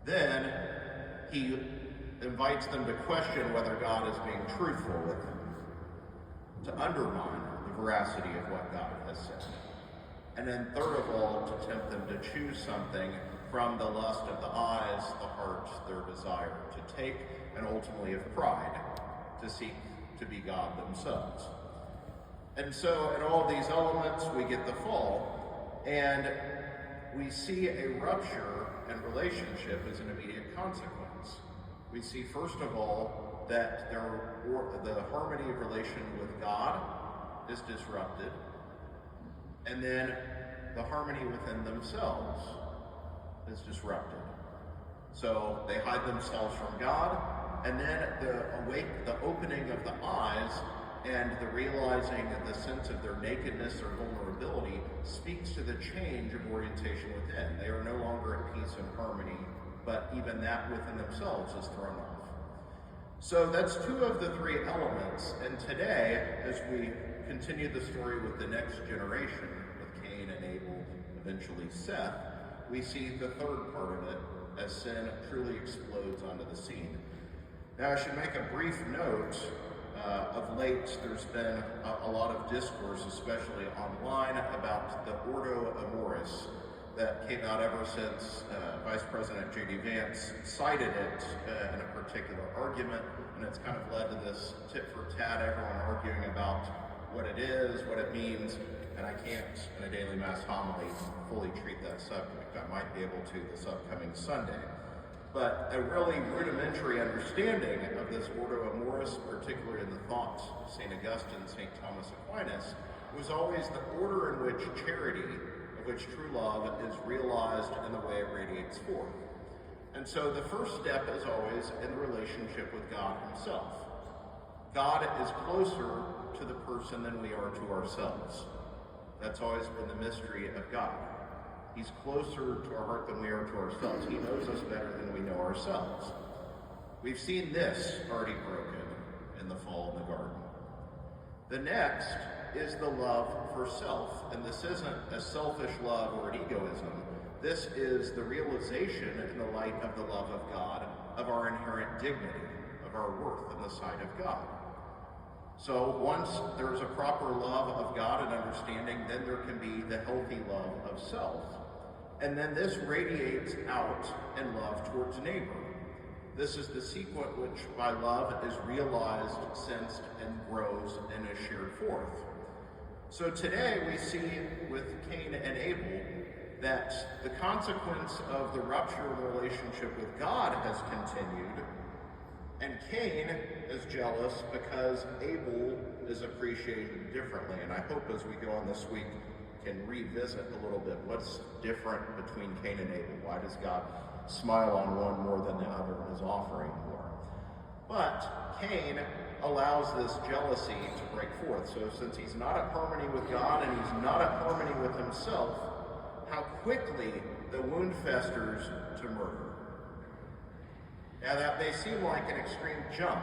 Then he invites them to question whether God is being truthful with them, to undermine the veracity of what God has said. And then third of all, to tempt them to choose something from the lust of the eyes, the heart, their desire, to take, and ultimately of pride, to seek to be God themselves. And so in all these elements, we get the fall, and we see a rupture in relationship as an immediate consequence. We see, first of all, that the harmony of relation with God is disrupted, and then the harmony within themselves is disrupted. So they hide themselves from God, and then the opening of the eyes and the realizing of the sense of their nakedness or vulnerability speaks to the change of orientation within. They are no longer at peace and harmony, but even that within themselves is thrown off. So that's two of the three elements, and today, as we continue the story with the next generation, with Cain and Abel, eventually Seth, we see the third part of it as sin truly explodes onto the scene. Now, I should make a brief note. Of late, there's been a lot of discourse, especially online, about the Ordo Amoris that came out ever since Vice President J.D. Vance cited it in a particular argument, and it's kind of led to this tit for tat, everyone arguing about what it is, what it means, and I can't, in a daily mass homily, fully treat that subject. I might be able to this upcoming Sunday. But a really rudimentary understanding of this Ordo Amoris, particularly in the thoughts of St. Augustine, St. Thomas Aquinas, was always the order in which charity, of which true love, is realized in the way it radiates forth. And so the first step is always in the relationship with God himself. God is closer to the person than we are to ourselves. That's always been the mystery of God. He's closer to our heart than we are to ourselves. He knows us better than we know ourselves. We've seen this already broken in the fall in the garden. The next is the love for self. And this isn't a selfish love or an egoism. This is the realization in the light of the love of God, of our inherent dignity, of our worth in the sight of God. So once there's a proper love of God and understanding, then there can be the healthy love of self. And then this radiates out in love towards neighbor. This is the sequence which by love is realized, sensed, and grows and is shared forth. So today we see with Cain and Abel that the consequence of the rupture of the relationship with God has continued, and Cain is jealous because Abel is appreciated differently. And I hope as we go on this week can revisit a little bit what's different between Cain and Abel. Why does God smile on one more than the other and is offering more? But Cain allows this jealousy to break forth. So since he's not at harmony with God and he's not at harmony with himself, how quickly the wound festers to murder. Now that may seem like an extreme jump,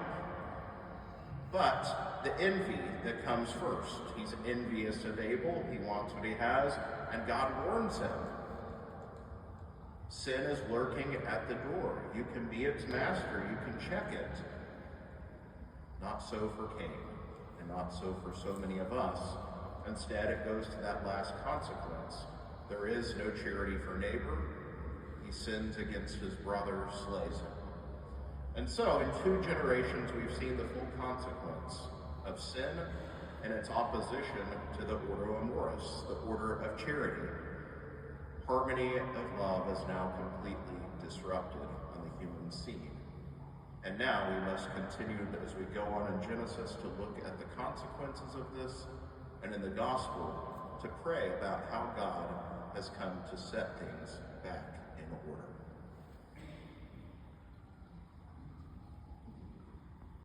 but the envy that comes first. He's envious of Abel, he wants what he has, and God warns him. Sin is lurking at the door. You can be its master, you can check it. Not so for Cain, and not so for so many of us. Instead, it goes to that last consequence. There is no charity for neighbor. He sins against his brother, slays him. And so, in 2 generations, we've seen the full consequence of sin and its opposition to the Ordo Amoris, the order of charity. Harmony of love is now completely disrupted on the human scene. And now we must continue, as we go on in Genesis, to look at the consequences of this, and in the Gospel, to pray about how God has come to set things back in order.